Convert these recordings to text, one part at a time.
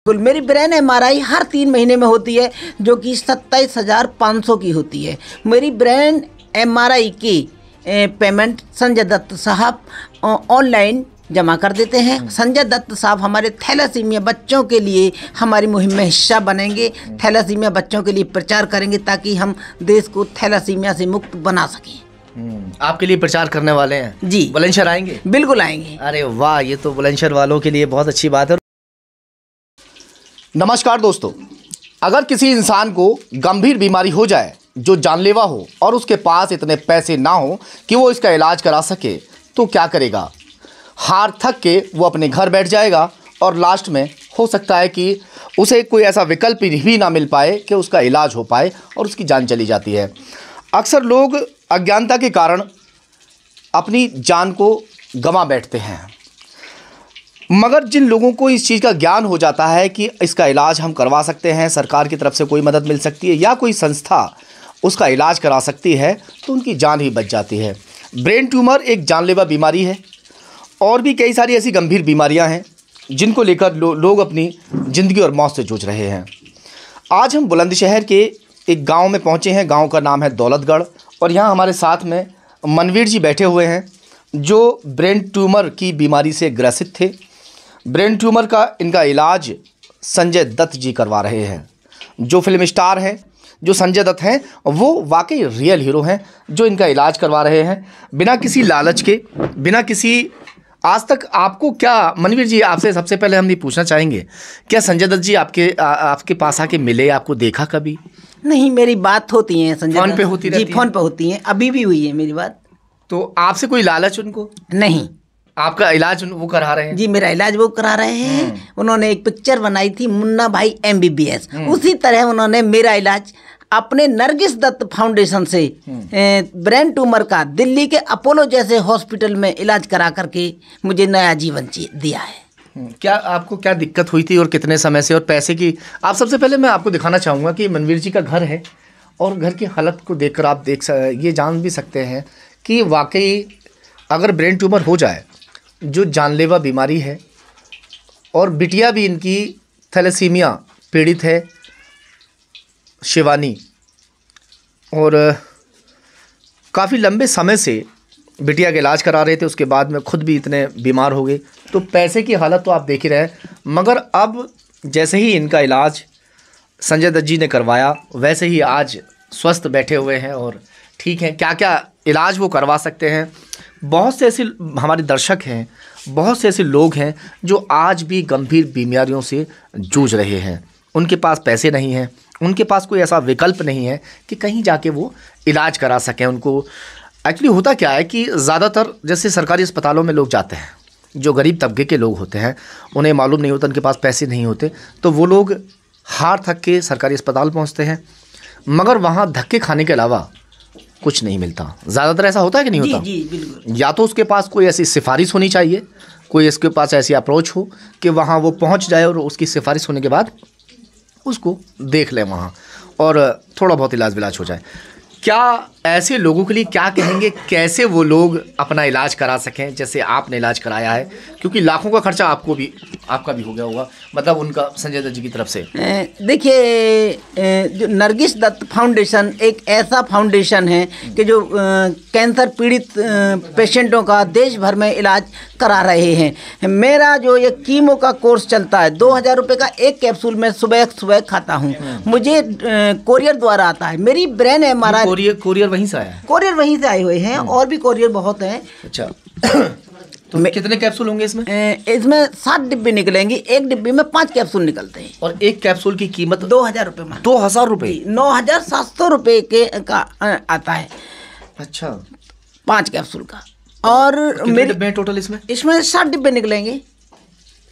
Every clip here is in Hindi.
बिल्कुल, मेरी ब्रेन एमआरआई हर 3 महीने में होती है, जो कि 27,500 की होती है। मेरी ब्रेन एमआरआई की पेमेंट संजय दत्त साहब ऑनलाइन जमा कर देते हैं। संजय दत्त साहब हमारे थैलासीमिया बच्चों के लिए हमारी मुहिम में हिस्सा बनेंगे, थैलासीमिया बच्चों के लिए प्रचार करेंगे ताकि हम देश को थैलासीमिया से मुक्त बना सकें। आपके लिए प्रचार करने वाले हैं जी। बुलंदशहर आएंगे? बिल्कुल आएंगे। अरे वाह, ये तो बुलंदशहर वालों के लिए बहुत अच्छी बात है। नमस्कार दोस्तों, अगर किसी इंसान को गंभीर बीमारी हो जाए जो जानलेवा हो और उसके पास इतने पैसे ना हो कि वो इसका इलाज करा सके, तो क्या करेगा? हार थक के वो अपने घर बैठ जाएगा और लास्ट में हो सकता है कि उसे कोई ऐसा विकल्प भी ना मिल पाए कि उसका इलाज हो पाए और उसकी जान चली जाती है। अक्सर लोग अज्ञानता के कारण अपनी जान को गंवा बैठते हैं, मगर जिन लोगों को इस चीज़ का ज्ञान हो जाता है कि इसका इलाज हम करवा सकते हैं, सरकार की तरफ से कोई मदद मिल सकती है या कोई संस्था उसका इलाज करा सकती है, तो उनकी जान ही बच जाती है। ब्रेन ट्यूमर एक जानलेवा बीमारी है और भी कई सारी ऐसी गंभीर बीमारियां हैं जिनको लेकर लोग अपनी ज़िंदगी और मौत से जूझ रहे हैं। आज हम बुलंदशहर के एक गांव में पहुंचे हैं। गांव का नाम है दौलतगढ़ और यहाँ हमारे साथ में मनवीर जी बैठे हुए हैं जो ब्रेन ट्यूमर की बीमारी से ग्रसित थे। ब्रेन ट्यूमर का इनका इलाज संजय दत्त जी करवा रहे हैं। जो फिल्म स्टार हैं, जो संजय दत्त हैं, वो वाकई रियल हीरो हैं जो इनका इलाज करवा रहे हैं बिना किसी लालच के, बिना किसी। आज तक आपको क्या, मनवीर जी, आपसे सबसे पहले हम ये पूछना चाहेंगे, क्या संजय दत्त जी आपके पास आके मिले, आपको देखा कभी? नहीं, मेरी बात होती है संजय फोन पे होती रहती जी, फोन पे होती है, अभी भी हुई है मेरी बात। तो आपसे कोई लालच उनको? नहीं। आपका इलाज वो करा रहे हैं? जी, मेरा इलाज वो करा रहे हैं। उन्होंने एक पिक्चर बनाई थी, मुन्ना भाई MBBS, उसी तरह उन्होंने मेरा इलाज अपने नरगिस दत्त फाउंडेशन से ब्रेन ट्यूमर का दिल्ली के अपोलो जैसे हॉस्पिटल में इलाज करा करके मुझे नया जीवन दिया है। क्या आपको क्या दिक्कत हुई थी और कितने समय से, और पैसे की? आप सबसे पहले मैं आपको दिखाना चाहूँगा कि मनवीर जी का घर है और घर की हालत को देखकर आप ये जान भी सकते हैं कि वाकई अगर ब्रेन ट्यूमर हो जाए, जो जानलेवा बीमारी है, और बिटिया भी इनकी थैलेसीमिया पीड़ित है, शिवानी, और काफ़ी लंबे समय से बिटिया का इलाज करा रहे थे। उसके बाद में खुद भी इतने बीमार हो गए, तो पैसे की हालत तो आप देख ही रहे हैं। मगर अब जैसे ही इनका इलाज संजय दत्त जी ने करवाया, वैसे ही आज स्वस्थ बैठे हुए हैं और ठीक हैं। क्या क्या इलाज वो करवा सकते हैं। बहुत से ऐसे हमारे दर्शक हैं, बहुत से ऐसे लोग हैं जो आज भी गंभीर बीमारियों से जूझ रहे हैं। उनके पास पैसे नहीं हैं, उनके पास कोई ऐसा विकल्प नहीं है कि कहीं जाके वो इलाज करा सकें। उनको एक्चुअली होता क्या है कि ज़्यादातर जैसे सरकारी अस्पतालों में लोग जाते हैं, जो गरीब तबके के लोग होते हैं, उन्हें मालूम नहीं होता, उनके पास पैसे नहीं होते, तो वो लोग हार थक के सरकारी अस्पताल पहुँचते हैं, मगर वहाँ धक्के खाने के अलावा कुछ नहीं मिलता। ज़्यादातर ऐसा होता है कि नहीं होता? जी, बिल्कुल। या तो उसके पास कोई ऐसी सिफारिश होनी चाहिए, कोई इसके पास ऐसी अप्रोच हो कि वहाँ वो पहुँच जाए और उसकी सिफारिश होने के बाद उसको देख लें वहाँ और थोड़ा बहुत इलाज विलाज हो जाए। क्या ऐसे लोगों के लिए क्या कहेंगे, कैसे वो लोग अपना इलाज करा सकें जैसे आपने इलाज कराया है? क्योंकि लाखों का खर्चा आपका भी हो गया होगा, मतलब उनका संजय दत्त जी की तरफ से। देखिए, जो नरगिस दत्त फाउंडेशन एक ऐसा फाउंडेशन है कि जो कैंसर पीड़ित पेशेंटों का देश भर में इलाज करा रहे हैं। मेरा जो ये कीमो का कोर्स चलता है, 2,000 रुपये का एक कैप्सूल मैं सुबह खाता हूँ। मुझे कोरियर द्वारा आता है। मेरी ब्रेन एमआरआई कोरियर वहीं से आया है? कोरियर वहीं से आए हुए हैं और भी कोरियर बहुत हैं। अच्छा। तो कितने कैप्सूल होंगे इसमें? इसमें 7 डिब्बे निकलेंगी, एक डिब्बे में 5 कैप्सूल निकलते हैं। और एक कैप्सूल की कीमत 2,000 रुपये में। 2,000 रुपये? 9,700 रुपये का आता है। अच्छा, 5 कैप्सूल का। और कितने डिब्बे हैं टोटल इसमें? इसमें 7 डिब्बे निकलेंगे,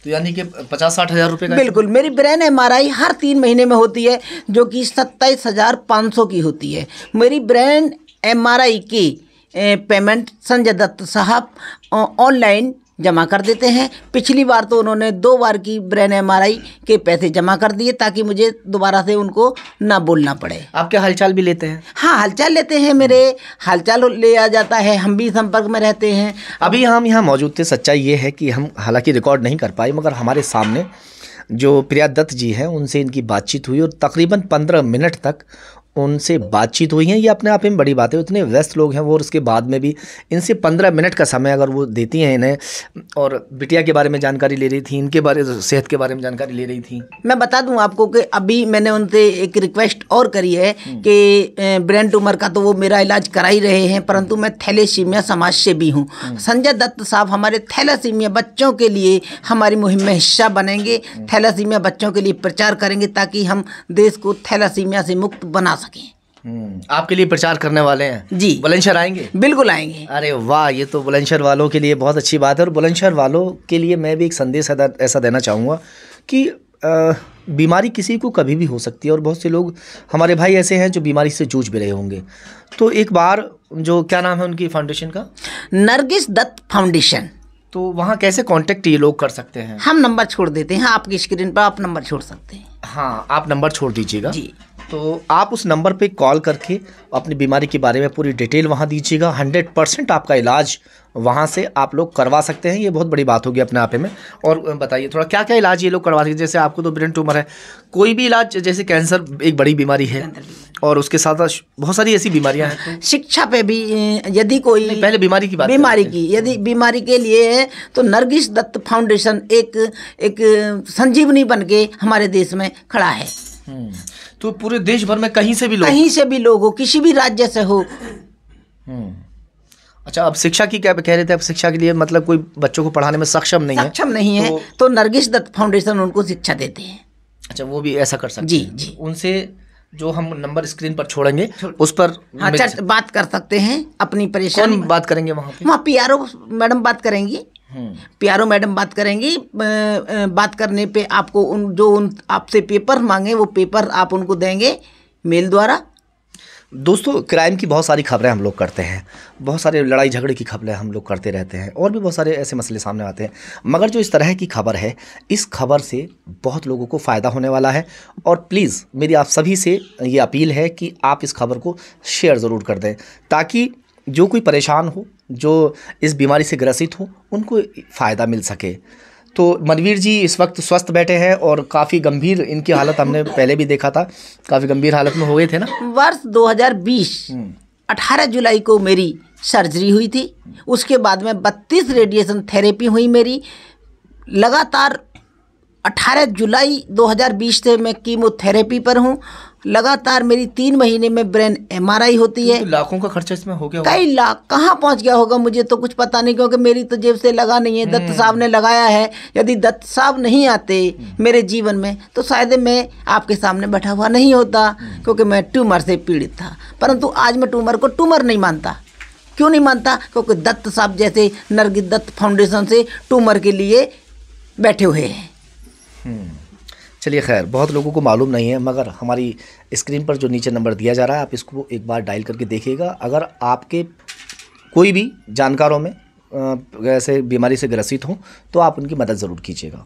तो यानी कि 50-60 हज़ार रुपये का? बिल्कुल। मेरी ब्रेन एमआरआई हर 3 महीने में होती है, जो कि 27,500 की होती है। मेरी ब्रेन एमआरआई की पेमेंट संजय दत्त साहब ऑनलाइन जमा कर देते हैं। पिछली बार तो उन्होंने 2 बार की ब्रेन एमआरआई के पैसे जमा कर दिए ताकि मुझे दोबारा से उनको ना बोलना पड़े। आपके हालचाल भी लेते हैं? हाँ, हालचाल लेते हैं, मेरे हालचाल लिया जाता है, हम भी संपर्क में रहते हैं। अभी हम यहाँ मौजूद थे। सच्चाई ये है कि हम हालांकि रिकॉर्ड नहीं कर पाए, मगर हमारे सामने जो प्रिया दत्त जी हैं उनसे इनकी बातचीत हुई और तकरीबन 15 मिनट तक उनसे बातचीत हुई है। ये अपने आप में बड़ी बात है, इतने व्यस्त लोग हैं वो, और उसके बाद में भी इनसे 15 मिनट का समय अगर वो देती हैं इन्हें, और बिटिया के बारे में जानकारी ले रही थी, इनके बारे सेहत के बारे में जानकारी ले रही थी। मैं बता दूं आपको कि अभी मैंने उनसे एक रिक्वेस्ट और करी है कि ब्रेन ट्यूमर का तो वो मेरा इलाज करा ही रहे हैं, परंतु मैं थैलेसीमिया समाज से भी हूँ। संजय दत्त साहब हमारे थैलेसीमिया बच्चों के लिए हमारी मुहिम में हिस्सा बनेंगे, थैलेसीमिया बच्चों के लिए प्रचार करेंगे ताकि हम देश को थैलेसीमिया से मुक्त बना सकें। आपके लिए प्रचार करने वाले हैं जी। बुलंदशहर आएंगे? बिल्कुल आएंगे। अरे वाह, ये तो बुलंदशहर वालों के लिए बहुत अच्छी बात है। और बुलंदशहर वालों के लिए मैं भी एक संदेश ऐसा देना चाहूँगा कि बीमारी किसी को कभी भी हो सकती है, और बहुत से लोग हमारे भाई ऐसे हैं जो बीमारी से जूझ भी रहे होंगे। तो एक बार, जो क्या नाम है उनकी फाउंडेशन का? नरगिस दत्त फाउंडेशन। तो वहाँ कैसे कांटेक्ट ये लोग कर सकते हैं? हम नंबर छोड़ देते हैं आपकी स्क्रीन पर, आप नंबर छोड़ सकते हैं। हाँ, आप नंबर छोड़ दीजिएगा जी। तो आप उस नंबर पे कॉल करके अपनी बीमारी के बारे में पूरी डिटेल वहाँ दीजिएगा। 100% आपका इलाज वहाँ से आप लोग करवा सकते हैं। ये बहुत बड़ी बात होगी अपने आप में। और बताइए थोड़ा, क्या क्या इलाज ये लोग करवा सकते हैं? जैसे आपको तो ब्रेन ट्यूमर है, कोई भी इलाज, जैसे कैंसर एक बड़ी बीमारी है, और उसके साथ साथ बहुत सारी ऐसी बीमारियां हैं। शिक्षा पे भी यदि कोई, पहले बीमारी की बात, बीमारी की यदि बीमारी के लिए है तो नरगिस दत्त फाउंडेशन एक संजीवनी बन के हमारे देश में खड़ा है। तो पूरे देश भर में कहीं से भी लोग हो, किसी भी राज्य से हो। अच्छा, अब शिक्षा की क्या कह रहे थे? अब शिक्षा के लिए मतलब कोई बच्चों को पढ़ाने में सक्षम नहीं है तो नरगिस दत्त फाउंडेशन उनको शिक्षा देते हैं। अच्छा, वो भी ऐसा कर सकते जी हैं। जी। उनसे जो हम नंबर स्क्रीन पर छोड़ेंगे उस पर बात कर सकते हैं अपनी परेशानी। कौन बात करेंगे वहाँ पे? वहाँ पीआरओ मैडम बात करेंगी। पीआरओ मैडम बात करेंगी। बात करने पे आपको उन आपसे पेपर मांगे वो पेपर आप उनको देंगे मेल द्वारा। दोस्तों, क्राइम की बहुत सारी खबरें हम लोग करते हैं, बहुत सारे लड़ाई झगड़े की खबरें हम लोग करते रहते हैं, और भी बहुत सारे ऐसे मसले सामने आते हैं, मगर जो इस तरह की खबर है, इस खबर से बहुत लोगों को फ़ायदा होने वाला है। और प्लीज़ मेरी आप सभी से ये अपील है कि आप इस खबर को शेयर ज़रूर कर दें, ताकि जो कोई परेशान हो, जो इस बीमारी से ग्रसित हो, उनको फ़ायदा मिल सके। तो मनवीर जी इस वक्त स्वस्थ बैठे हैं, और काफ़ी गंभीर इनकी हालत हमने पहले भी देखा था, काफ़ी गंभीर हालत में हो गए थे ना। वर्ष 2020 18 जुलाई को मेरी सर्जरी हुई थी। उसके बाद में 32 रेडिएशन थेरेपी हुई मेरी लगातार। 18 जुलाई 2020 से मैं कीमोथेरेपी पर हूँ। लगातार मेरी 3 महीने में ब्रेन एमआरआई होती है। तो लाखों का खर्चा इसमें हो गया होगा। कई लाख कहाँ पहुँच गया होगा मुझे तो कुछ पता नहीं, क्योंकि मेरी तो जेब से लगा नहीं है, दत्त साहब ने लगाया है। यदि दत्त साहब नहीं आते मेरे जीवन में तो शायद मैं आपके सामने बैठा हुआ नहीं होता, क्योंकि मैं ट्यूमर से पीड़ित था। परंतु आज मैं ट्यूमर को ट्यूमर नहीं मानता। क्यों नहीं मानता? क्योंकि दत्त साहब जैसे नरगिस दत्त फाउंडेशन से ट्यूमर के लिए बैठे हुए हैं। चलिए, खैर, बहुत लोगों को मालूम नहीं है, मगर हमारी स्क्रीन पर जो नीचे नंबर दिया जा रहा है, आप इसको एक बार डायल करके देखिएगा। अगर आपके कोई भी जानकारों में ऐसे बीमारी से ग्रसित हो तो आप उनकी मदद ज़रूर कीजिएगा।